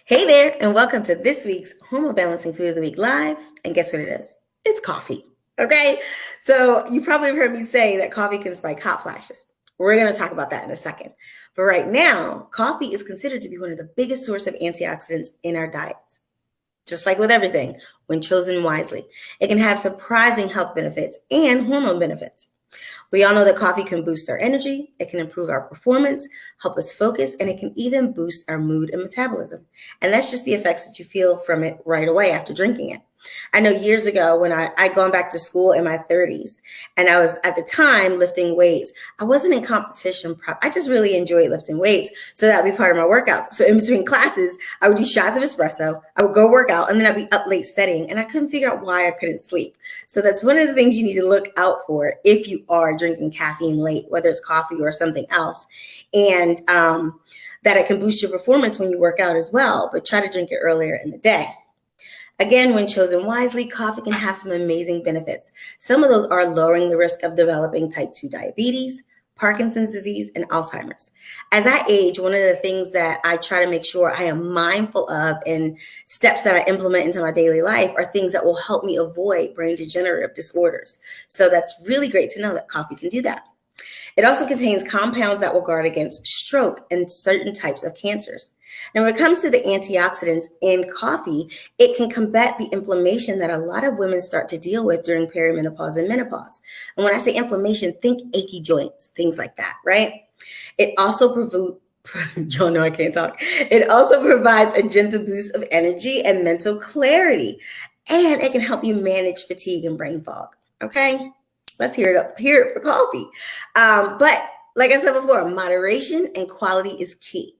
Hey there, and welcome to this week's Hormone Balancing Food of the Week Live. And guess what it is? It's coffee. Okay, so you probably have heard me say that coffee can spike hot flashes. We're going to talk about that in a second. But right now, coffee is considered to be one of the biggest source of antioxidants in our diets. Just like with everything, when chosen wisely, it can have surprising health benefits and hormone benefits. We all know that coffee can boost our energy, it can improve our performance, help us focus, and it can even boost our mood and metabolism. And that's just the effects that you feel from it right away after drinking it. I know years ago when I'd gone back to school in my 30s and I was at the time lifting weights, I wasn't in competition prep. I just really enjoyed lifting weights. So that would be part of my workouts. So in between classes, I would do shots of espresso, I would go work out, and then I'd be up late studying. And I couldn't figure out why I couldn't sleep. So that's one of the things you need to look out for if you are drinking caffeine late, whether it's coffee or something else. And that it can boost your performance when you work out as well, but try to drink it earlier in the day. Again, when chosen wisely, coffee can have some amazing benefits. Some of those are lowering the risk of developing type 2 diabetes, Parkinson's disease, and Alzheimer's. As I age, one of the things that I try to make sure I am mindful of and steps that I implement into my daily life are things that will help me avoid brain degenerative disorders. So that's really great to know that coffee can do that. It also contains compounds that will guard against stroke and certain types of cancers. And when it comes to the antioxidants in coffee, it can combat the inflammation that a lot of women start to deal with during perimenopause and menopause. And when I say inflammation, think achy joints, things like that, right? It also y'all know I can't talk. It also provides a gentle boost of energy and mental clarity, and it can help you manage fatigue and brain fog. Okay, let's hear it for coffee. But like I said before, moderation and quality is key.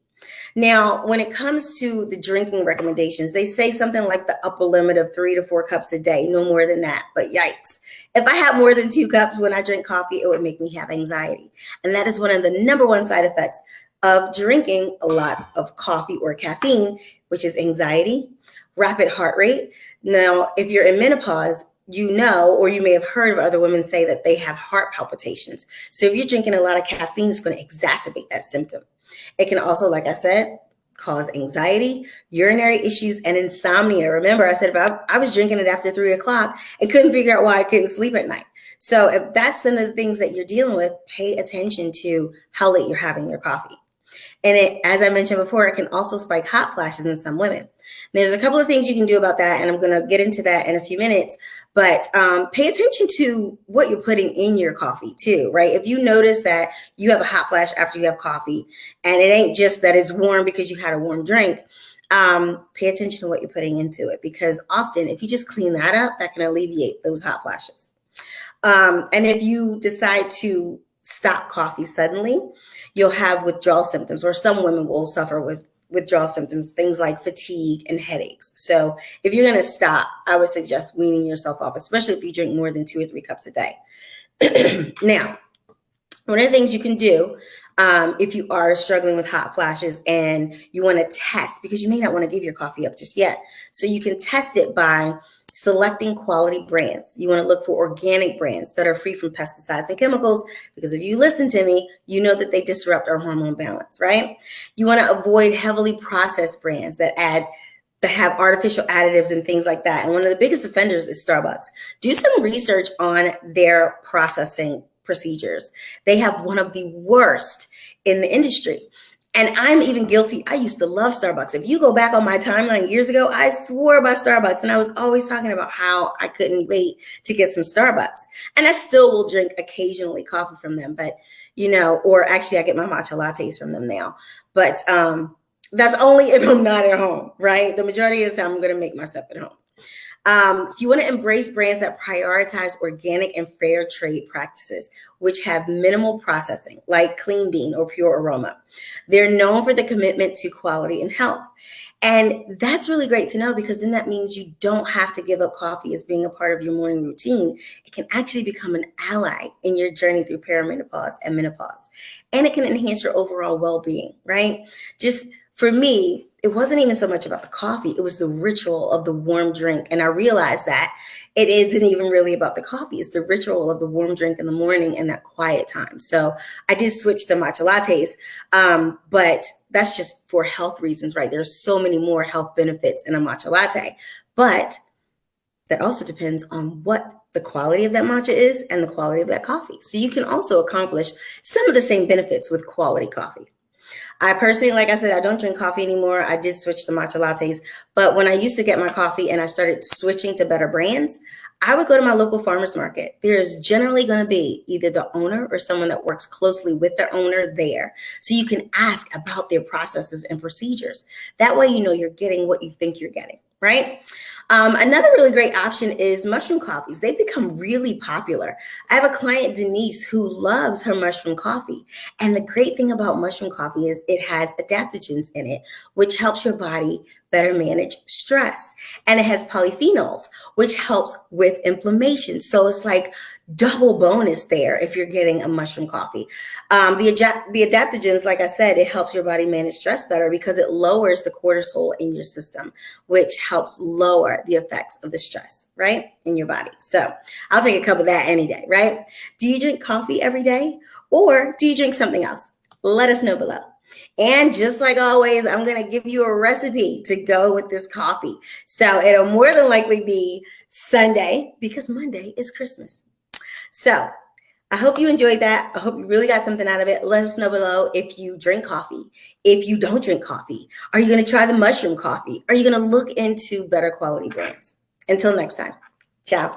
Now, when it comes to the drinking recommendations, they say something like the upper limit of 3 to 4 cups a day, no more than that. But yikes, if I have more than 2 cups when I drink coffee, it would make me have anxiety. And that is one of the number one side effects of drinking a lot of coffee or caffeine, which is anxiety, rapid heart rate. Now, if you're in menopause, you know, or you may have heard of other women say that they have heart palpitations. So if you're drinking a lot of caffeine, it's going to exacerbate that symptom. It can also, like I said, cause anxiety, urinary issues, and insomnia. Remember, I said about I was drinking it after 3 o'clock and couldn't figure out why I couldn't sleep at night. So if that's some of the things that you're dealing with, pay attention to how late you're having your coffee. And it, as I mentioned before, it can also spike hot flashes in some women. There's a couple of things you can do about that, and I'm going to get into that in a few minutes. But pay attention to what you're putting in your coffee too, right? If you notice that you have a hot flash after you have coffee, and it ain't just that it's warm because you had a warm drink, pay attention to what you're putting into it, because often if you just clean that up, that can alleviate those hot flashes. And if you decide to stop coffee suddenly, you'll have withdrawal symptoms, or some women will suffer with withdrawal symptoms, things like fatigue and headaches. So if you're going to stop, I would suggest weaning yourself off, especially if you drink more than 2 or 3 cups a day. Now, one of the things you can do if you are struggling with hot flashes and you want to test, because you may not want to give your coffee up just yet. So you can test it by selecting quality brands. You want to look for organic brands that are free from pesticides and chemicals, because if you listen to me, you know that they disrupt our hormone balance, right? You want to avoid heavily processed brands that have artificial additives and things like that. And one of the biggest offenders is Starbucks. Do some research on their processing procedures. They have one of the worst in the industry. And I'm even guilty. I used to love Starbucks. If you go back on my timeline years ago, I swore by Starbucks, and I was always talking about how I couldn't wait to get some Starbucks. And I still will drink occasionally coffee from them, but or actually I get my matcha lattes from them now. But that's only if I'm not at home, right? The majority of the time I'm going to make my stuff at home. You want to embrace brands that prioritize organic and fair trade practices, which have minimal processing, like Clean Bean or Pure Aroma. They're known for the commitment to quality and health. And that's really great to know, because then that means you don't have to give up coffee as being a part of your morning routine. It can actually become an ally in your journey through perimenopause and menopause. And it can enhance your overall well-being, right? Just for me, it wasn't even so much about the coffee. It was the ritual of the warm drink. And I realized that it isn't even really about the coffee. It's the ritual of the warm drink in the morning and that quiet time. So I did switch to matcha lattes, but that's just for health reasons, right? There's so many more health benefits in a matcha latte, but that also depends on what the quality of that matcha is and the quality of that coffee. So you can also accomplish some of the same benefits with quality coffee. I personally, like I said, I don't drink coffee anymore. I did switch to matcha lattes. But when I used to get my coffee and I started switching to better brands, I would go to my local farmer's market. There is generally going to be either the owner or someone that works closely with their owner there. So you can ask about their processes and procedures. That way, you know you're getting what you think you're getting, right? Another really great option is mushroom coffees. They've become really popular. I have a client, Denise, who loves her mushroom coffee. And the great thing about mushroom coffee is it has adaptogens in it, which helps your body better manage stress. And it has polyphenols, which helps with inflammation. So it's like double bonus there if you're getting a mushroom coffee. The adaptogens, like I said, it helps your body manage stress better because it lowers the cortisol in your system, which helps lower the effects of the stress, right, in your body. So I'll take a cup of that any day, right? Do you drink coffee every day or do you drink something else? Let us know below. And just like always, I'm going to give you a recipe to go with this coffee. So it'll more than likely be Sunday because Monday is Christmas. So I hope you enjoyed that. I hope you really got something out of it. Let us know below if you drink coffee. If you don't drink coffee, are you going to try the mushroom coffee? Are you going to look into better quality brands? Until next time, ciao.